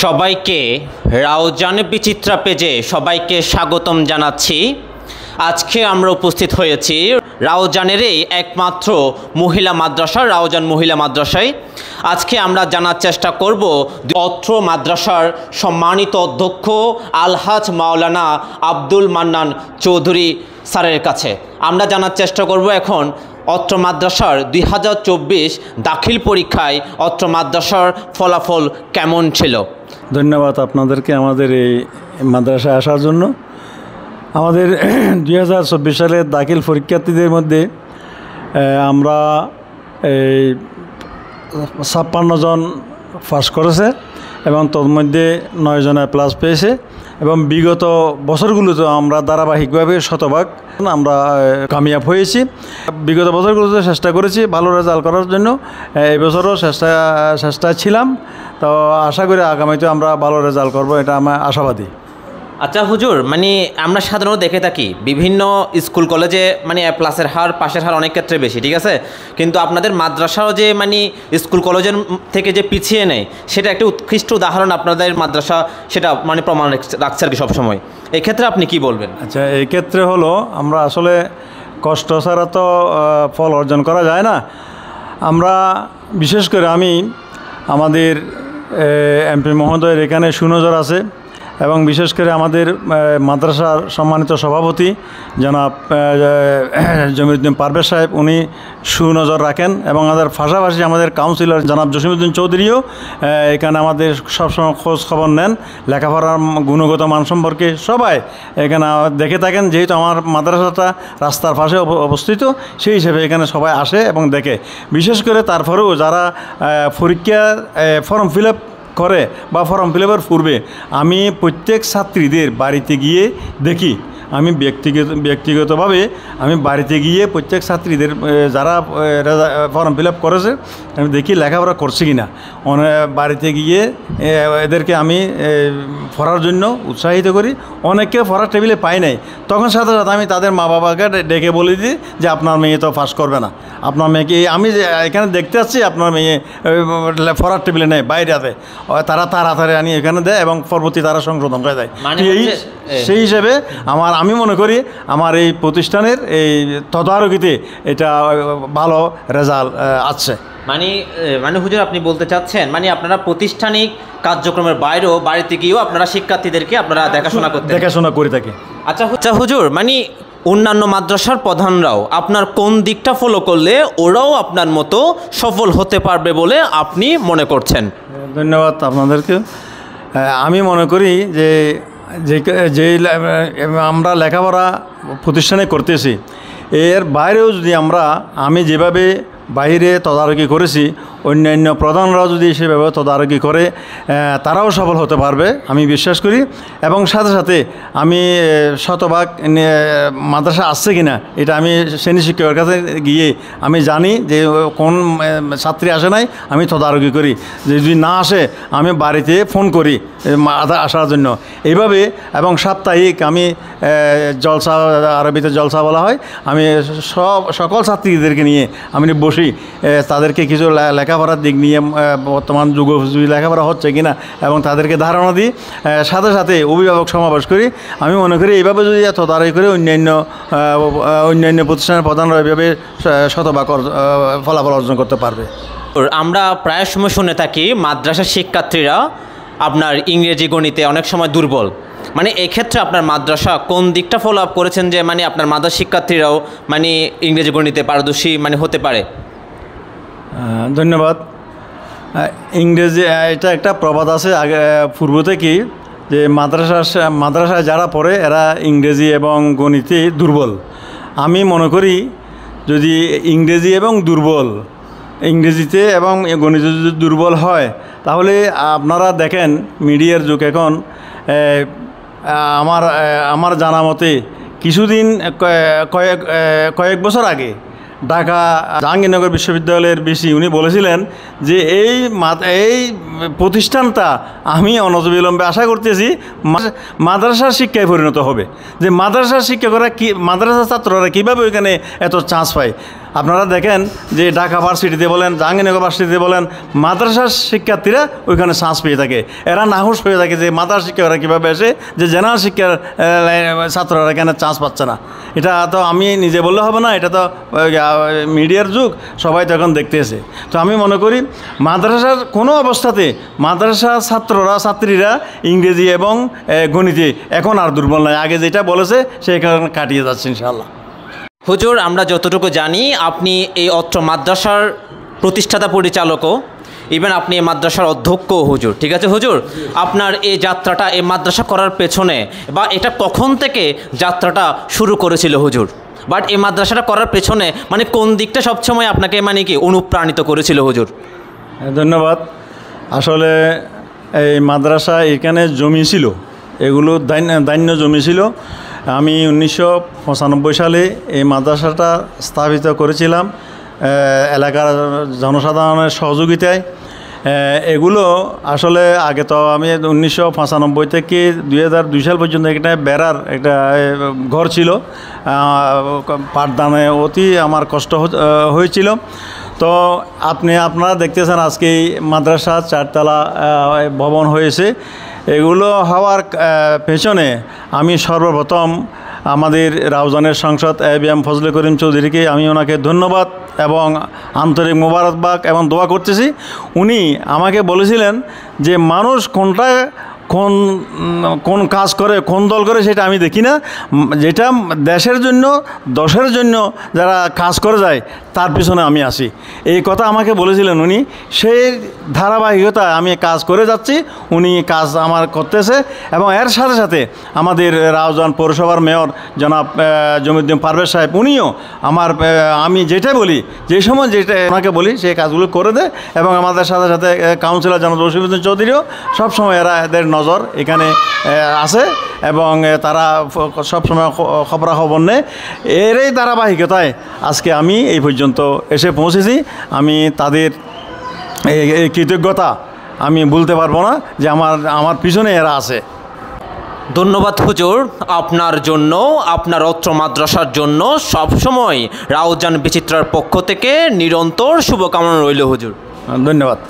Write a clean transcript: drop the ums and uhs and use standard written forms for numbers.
সবাইকে রাউজান বিচিত্রা পেজে সবাইকে স্বাগতম জানাচ্ছি। আজকে আমরা উপস্থিত হয়েছি রাউজানেরই একমাত্র মহিলা মাদ্রাসা রাউজান মহিলা মাদ্রাসায়। আজকে আমরা জানার চেষ্টা করব অত্র মাদ্রাসার সম্মানিত অধ্যক্ষ আলহাজ মাওলানা আব্দুল মান্নান চৌধুরী স্যারের কাছে। আমরা জানার চেষ্টা করব এখন অত্র মাদ্রাসার 2024 দাখিল পরীক্ষায় অত্র মাদ্রাসার ফলাফল কেমন ছিল। ধন্যবাদ আপনাদেরকে আমাদের এই মাদ্রাসায় আসার জন্য। আমাদের 2024 সালের দাখিল পরীক্ষার্থীদের মধ্যে আমরা এই 56 জন পাস করেছে এবং তোর মধ্যে 9 জন প্লাস পেয়েছে এবং বিগত বছরগুলোতে আমরা ধারাবাহিকভাবে শতভাগ আমরা কামিয়াব হয়েছি। বিগত বছরগুলোতে চেষ্টা করেছি ভালো রেজাল্ট করার জন্য, এই বছরও চেষ্টা ছিলাম। তো আশা করি আগামীতে আমরা ভালো রেজাল্ট করব, এটা আমার আশাবাদী। আচ্ছা হুজুর, আমরা সাধারণত দেখে থাকি বিভিন্ন স্কুল কলেজে প্লাসের হার পাশের হার অনেক ক্ষেত্রে বেশি, ঠিক আছে, কিন্তু আপনাদের মাদ্রাসাও যে স্কুল কলেজের থেকে যে পিছিয়ে নেয় সেটা একটা উৎকৃষ্ট উদাহরণ আপনাদের মাদ্রাসা সেটা প্রমাণ রাখছে আর কি সবসময়। এই ক্ষেত্রে আপনি কি বলবেন? আচ্ছা, এই ক্ষেত্রে হলো আমরা আসলে কষ্ট ছাড়া তো ফল অর্জন করা যায় না। আমরা বিশেষ করে আমাদের এমপি মহোদয়ের এখানে সুনজর আছে এবং বিশেষ করে আমাদের মাদ্রাসার সম্মানিত সভাপতি জনাব জমিরুদ্দিন পারভেজ সাহেব, উনি সুনজর রাখেন এবং আমাদের পাশাপাশি আমাদের কাউন্সিলর জনাব জসিমউদ্দিন চৌধুরীও এখানে আমাদের সবসময় খোঁজ খবর নেন, লেখাপড়ার গুণগত মান সম্পর্কে সবাই এখানে দেখে থাকেন। যেহেতু আমার মাদ্রাসাটা রাস্তার পাশে অবস্থিত, সেই হিসেবে এখানে সবাই আসে এবং দেখে। বিশেষ করে তারপরেও যারা পরীক্ষার ফর্ম ফিল আপ করে বা ফর্ম ফিল আপের পূর্বে আমি প্রত্যেক ছাত্রীদের বাড়িতে গিয়ে দেখি। আমি ব্যক্তিগতভাবে আমি বাড়িতে গিয়ে প্রত্যেক ছাত্রীদের যারা ফর্ম ফিল আপ করেছে আমি দেখি লেখাপড়া করছে কি না। বাড়িতে গিয়ে এদেরকে আমি পড়ার জন্য উৎসাহিত করি। অনেককে পড়ার টেবিলে পাই নাই, তখন সাথে সাথে আমি তাদের মা বাবাকে ডেকে বলে দিই যে আপনার মেয়ে তো পাস করবে না, আপনার মেয়েকে আমি এখানে দেখতে আসছি, আপনার মেয়ে পড়ার টেবিলে নেই, বাইরে আছে। তারা তাড়াতাড়ি আনি এখানে দেয় এবং পরবর্তী তারা সংশোধন করে দেয়। সেই হিসেবে আমি মনে করি আমার এই প্রতিষ্ঠানের এই তদারকিতে এটা ভালো রেজাল্ট আছে। হুজুর, আপনি বলতে চাচ্ছেন আপনারা প্রতিষ্ঠানিক কার্যক্রমের বাইরেও বাড়িতে গিয়েও আপনারা শিক্ষার্থীদেরকে আপনারা দেখাশোনা করে থাকি। আচ্ছা হুজুর, অন্যান্য মাদ্রাসার প্রধানরাও আপনার কোন দিকটা ফলো করলে ওরাও আপনার মতো সফল হতে পারবে বলে আপনি মনে করছেন? ধন্যবাদ আপনাদেরকে। আমি মনে করি যে যে আমরা লেখাপড়া প্রতিষ্ঠানে করতেছি, এর বাইরেও যদি আমি যেভাবে বাইরে তদারকি করেছি, অন্যান্য প্রধানরাও যদি সেভাবে তদারকি করে তারাও সফল হতে পারবে আমি বিশ্বাস করি। এবং সাথে সাথে আমি শতভাগ মাদ্রাসা আসছে কিনা এটা আমি শ্রেণী শিক্ষকের কাছে গিয়ে আমি জানি যে কোন ছাত্রী আসে নাই, আমি তদারকি করি। যে যদি না আসে আমি বাড়িতে ফোন করি আসার জন্য। এইভাবে এবং সাপ্তাহিক আমি জলসা, আরবিতে জলসা বলা হয়, আমি সকল ছাত্রীদেরকে নিয়ে আমি বসি, তাদেরকে কিছু লেখাপড়ার দিক নিয়ে বর্তমান যুগোপযোগী লেখাপড়া হচ্ছে কিনা এবং তাদেরকে ধারণা দিই। সাথে সাথে অভিভাবক সমাবেশ করি। আমি মনে করি এইভাবে যদি তদারকি করে অন্যান্য প্রতিষ্ঠানের প্রধানরা এইভাবে শতভাগ ফলাফল অর্জন করতে পারবে। আমরা প্রায় সময় শুনে থাকি মাদ্রাসার শিক্ষার্থীরা আপনার ইংরেজি গণিতে অনেক সময় দুর্বল। এক্ষেত্রে আপনার মাদ্রাসা কোন দিকটা ফলো আপ করেছেন যে আপনার মাদ্রাসা শিক্ষার্থীরাও ইংরেজি গণিতে পারদর্শী হতে পারে? ধন্যবাদ। ইংরেজি এটা একটা প্রবাদ আছে আগে পূর্ব থেকেই যে মাদ্রাসায় যারা পড়ে এরা ইংরেজি এবং গণিতে দুর্বল। আমি মনে করি যদি ইংরেজি এবং ইংরেজিতে এবং গণিতে যদি দুর্বল হয় তাহলে আপনারা দেখেন মিডিয়ার যুগ এখন। আমার জানা মতে কিছুদিন কয়েক বছর আগে ঢাকা জাহাঙ্গীরনগর বিশ্ববিদ্যালয়ের ভিসি উনি বলেছিলেন যে এই প্রতিষ্ঠানটা আমি অনতিবিলম্বে আশা করতেছি মাদ্রাসার শিক্ষায় পরিণত হবে। যে মাদ্রাসার শিক্ষকরা মাদ্রাসার ছাত্ররা কীভাবে ওইখানে এত চান্স পায়। আপনারা দেখেন যে ঢাকা ভার্সিটিতে বলেন, জাহাঙ্গীরনগর ভার্সিটিতে বলেন, মাদ্রাসার শিক্ষার্থীরা ওইখানে চান্স পেয়ে থাকে। এরা নাহস হয়ে থাকে যে মাদ্রাসা শিক্ষকরা কীভাবে এসে যে জেনারেল শিক্ষার ছাত্ররা এখানে চান্স পাচ্ছে না। এটা তো আমি নিজে বললে হবে না, এটা তো মিডিয়ার যুগ, সবাই তো এখন দেখতেছে। তো আমি মনে করি মাদ্রাসার কোনো অবস্থাতে মাদ্রাসার ছাত্রীরা ইংরেজি এবং গণিতে এখন আর দুর্বল নয়, আগে যেটা বলেছে সেই কারণে কাটিয়ে যাচ্ছে ইনশাআল্লাহ। হুজুর, আমরা যতটুকু জানি আপনি এই অত্র মাদ্রাসার প্রতিষ্ঠাতা পরিচালকও, ইভেন আপনি এই মাদ্রাসার অধ্যক্ষ হুজুর, ঠিক আছে হুজুর? আপনার এই যাত্রাটা এই মাদ্রাসা করার পেছনে বা এটা কখন থেকে যাত্রাটা শুরু করেছিল হুজুর? বাট এই মাদ্রাসাটা করার পেছনে মানে কোন দিকটা সবসময় আপনাকে মানে কি অনুপ্রাণিত করেছিল হুজুর? ধন্যবাদ। আসলে এই মাদ্রাসা এখানে জমি ছিল, এগুলো দান্য জমি ছিল। আমি 1995 সালে এই মাদ্রাসাটা স্থাপিত করেছিলাম এলাকার জনসাধারণের সহযোগিতায়। এগুলো আসলে আগে তো আমি 1995 থেকে 2002 সাল পর্যন্ত এখানে বেড়ার একটা ঘর ছিল, পাঠদানে অতি আমার কষ্ট হয়েছিল। তো আপনারা দেখতেছেন আজকে এই মাদ্রাসা 4তলা ভবন হয়েছে। এগুলো হওয়ার পেছনে আমি সর্বপ্রথম আমাদের রাউজানের সংসদ ABM ফজলে করিম চৌধুরীকে আমি ওনাকে ধন্যবাদ এবং আন্তরিক মোবারকবাদ এবং দোয়া করতেছি। উনি আমাকে বলেছিলেন যে মানুষ কোন কাজ করে, কোন দল করে সেটা আমি দেখি না, যেটা দেশের জন্য দশের জন্য যারা কাজ করে যায় তার পিছনে আমি আসি। এই কথা আমাকে বলেছিলেন উনি। সেই ধারাবাহিকতা আমি কাজ করে যাচ্ছি, উনি কাজ আমার করতেছে। এবং এর সাথে সাথে আমাদের রাউজান পৌরসভার মেয়র জনাব জমিউদ্দিন পারভেজ সাহেব, উনিও আমি যেটা বলি, যে সময় যেটা ওনাকে বলি সেই কাজগুলো করে দেয়। এবং আমাদের সাথে সাথে কাউন্সিলর জনাব রশিদুদ্দিন চৌধুরীও সবসময় এদের নজর এখানে আছে এবং তারা সবসময় খবরাখবর নেয়। এরই ধারাবাহিকতায় আজকে আমি এই পর্যন্ত এসে পৌঁছেছি। আমি তাদের এই কৃতজ্ঞতা আমি বলতে পারবো না যে আমার পিছনে এরা আছে। ধন্যবাদ হুজুর, আপনার জন্য, আপনার অত্র মাদ্রাসার জন্য সবসময় রাউজান বিচিত্রার পক্ষ থেকে নিরন্তর শুভকামনা রইল হুজুর। ধন্যবাদ।